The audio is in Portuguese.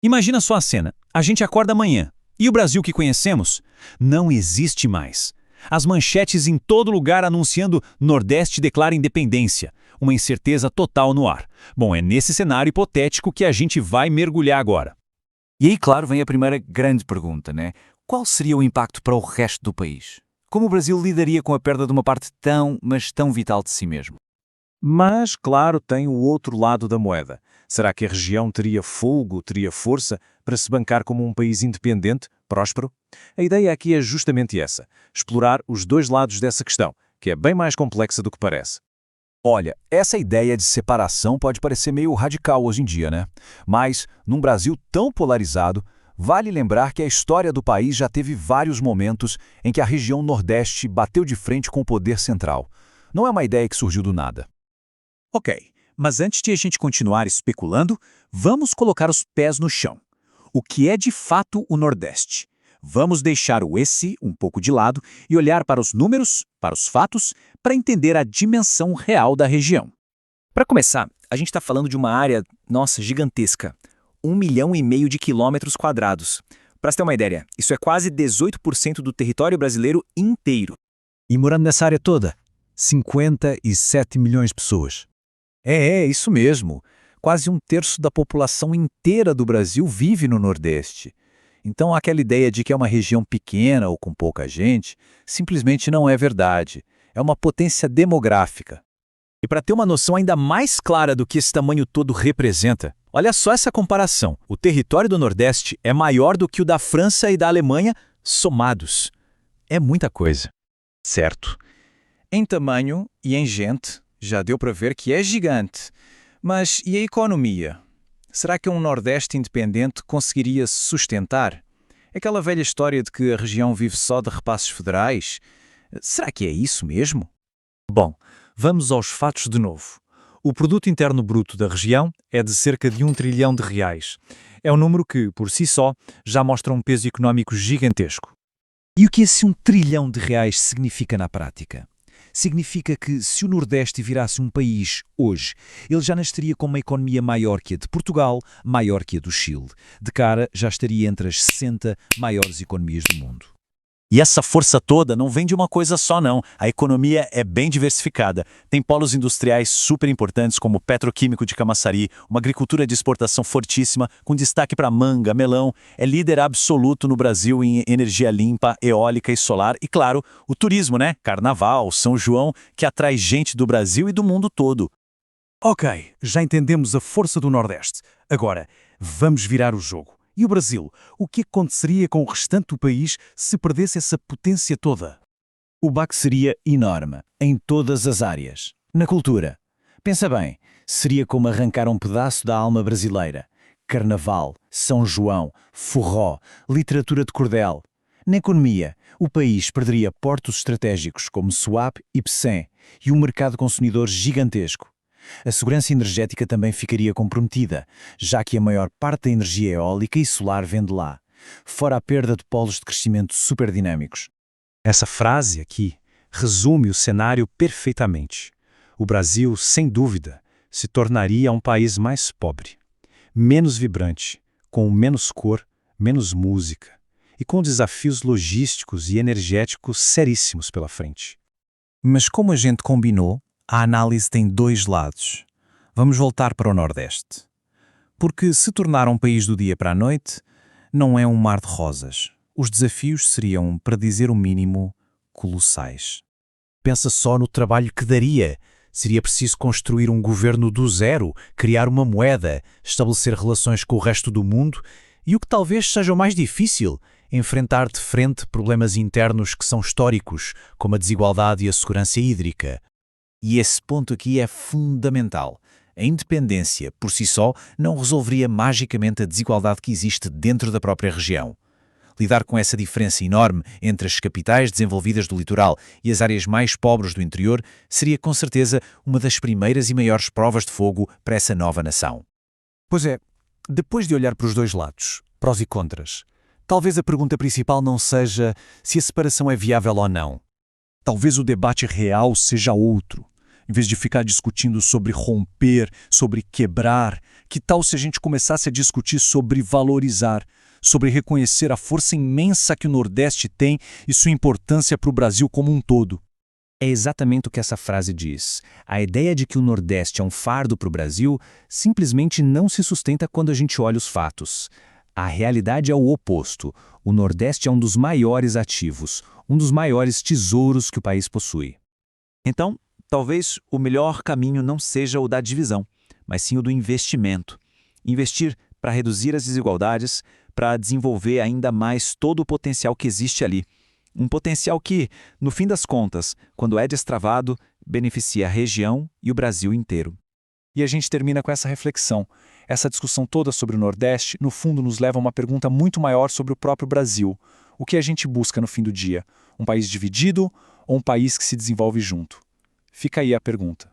Imagina só a cena. A gente acorda amanhã. E o Brasil que conhecemos? Não existe mais. As manchetes em todo lugar anunciando Nordeste declara independência. Uma incerteza total no ar. Bom, é nesse cenário hipotético que a gente vai mergulhar agora. E aí, claro, vem a primeira grande pergunta, né? Qual seria o impacto para o resto do país? Como o Brasil lidaria com a perda de uma parte tão, mas tão vital de si mesmo? Mas, claro, tem o outro lado da moeda. Será que a região teria fôlego, teria força para se bancar como um país independente, próspero? A ideia aqui é justamente essa: explorar os dois lados dessa questão, que é bem mais complexa do que parece. Olha, essa ideia de separação pode parecer meio radical hoje em dia, né? Mas, num Brasil tão polarizado, vale lembrar que a história do país já teve vários momentos em que a região Nordeste bateu de frente com o poder central. Não é uma ideia que surgiu do nada. Ok, mas antes de a gente continuar especulando, vamos colocar os pés no chão. O que é de fato o Nordeste? Vamos deixar o "esse" um pouco de lado e olhar para os números, para os fatos, para entender a dimensão real da região. Para começar, a gente está falando de uma área, nossa, gigantesca. 1,5 milhão de quilômetros quadrados. Para você ter uma ideia, isso é quase 18% do território brasileiro inteiro. E morando nessa área toda, 57 milhões de pessoas. Isso mesmo. Quase um terço da população inteira do Brasil vive no Nordeste. Então, aquela ideia de que é uma região pequena ou com pouca gente, simplesmente não é verdade. É uma potência demográfica. E para ter uma noção ainda mais clara do que esse tamanho todo representa, olha só essa comparação. O território do Nordeste é maior do que o da França e da Alemanha somados. É muita coisa. Certo. Em tamanho e em gente, já deu para ver que é gigante. Mas e a economia? Será que um Nordeste independente conseguiria se sustentar? Aquela velha história de que a região vive só de repassos federais? Será que é isso mesmo? Bom, vamos aos fatos de novo. O produto interno bruto da região é de cerca de R$ 1 trilhão. É um número que, por si só, já mostra um peso económico gigantesco. E o que esse R$ 1 trilhão significa na prática? Significa que, se o Nordeste virasse um país hoje, ele já nasceria com uma economia maior que a de Portugal, maior que a do Chile. De cara, já estaria entre as 60 maiores economias do mundo. E essa força toda não vem de uma coisa só, não. A economia é bem diversificada. Tem polos industriais super importantes, como o petroquímico de Camaçari, uma agricultura de exportação fortíssima, com destaque para manga, melão. É líder absoluto no Brasil em energia limpa, eólica e solar. E, claro, o turismo, né? Carnaval, São João, que atrai gente do Brasil e do mundo todo. Ok, já entendemos a força do Nordeste. Agora, vamos virar o jogo. E o Brasil? O que aconteceria com o restante do país se perdesse essa potência toda? O baque seria enorme, em todas as áreas. Na cultura. Pensa bem, seria como arrancar um pedaço da alma brasileira. Carnaval, São João, forró, literatura de cordel. Na economia, o país perderia portos estratégicos como Suape e Pecém e um mercado consumidor gigantesco. A segurança energética também ficaria comprometida, já que a maior parte da energia eólica e solar vem de lá, fora a perda de polos de crescimento superdinâmicos. Essa frase aqui resume o cenário perfeitamente. O Brasil, sem dúvida, se tornaria um país mais pobre, menos vibrante, com menos cor, menos música e com desafios logísticos e energéticos seríssimos pela frente. Mas como a gente combinou, a análise tem dois lados. Vamos voltar para o Nordeste. Porque se tornar um país do dia para a noite, não é um mar de rosas. Os desafios seriam, para dizer o mínimo, colossais. Pensa só no trabalho que daria. Seria preciso construir um governo do zero, criar uma moeda, estabelecer relações com o resto do mundo e, o que talvez seja o mais difícil, enfrentar de frente problemas internos que são históricos, como a desigualdade e a segurança hídrica. E esse ponto aqui é fundamental. A independência, por si só, não resolveria magicamente a desigualdade que existe dentro da própria região. Lidar com essa diferença enorme entre as capitais desenvolvidas do litoral e as áreas mais pobres do interior seria, com certeza, uma das primeiras e maiores provas de fogo para essa nova nação. Pois é, depois de olhar para os dois lados, prós e contras, talvez a pergunta principal não seja se a separação é viável ou não. Talvez o debate real seja outro. Em vez de ficar discutindo sobre romper, sobre quebrar, que tal se a gente começasse a discutir sobre valorizar, sobre reconhecer a força imensa que o Nordeste tem e sua importância para o Brasil como um todo? É exatamente o que essa frase diz. A ideia de que o Nordeste é um fardo para o Brasil simplesmente não se sustenta quando a gente olha os fatos. A realidade é o oposto. O Nordeste é um dos maiores ativos, um dos maiores tesouros que o país possui. Então, talvez o melhor caminho não seja o da divisão, mas sim o do investimento. Investir para reduzir as desigualdades, para desenvolver ainda mais todo o potencial que existe ali. Um potencial que, no fim das contas, quando é destravado, beneficia a região e o Brasil inteiro. E a gente termina com essa reflexão. Essa discussão toda sobre o Nordeste, no fundo, nos leva a uma pergunta muito maior sobre o próprio Brasil. O que a gente busca no fim do dia? Um país dividido ou um país que se desenvolve junto? Fica aí a pergunta.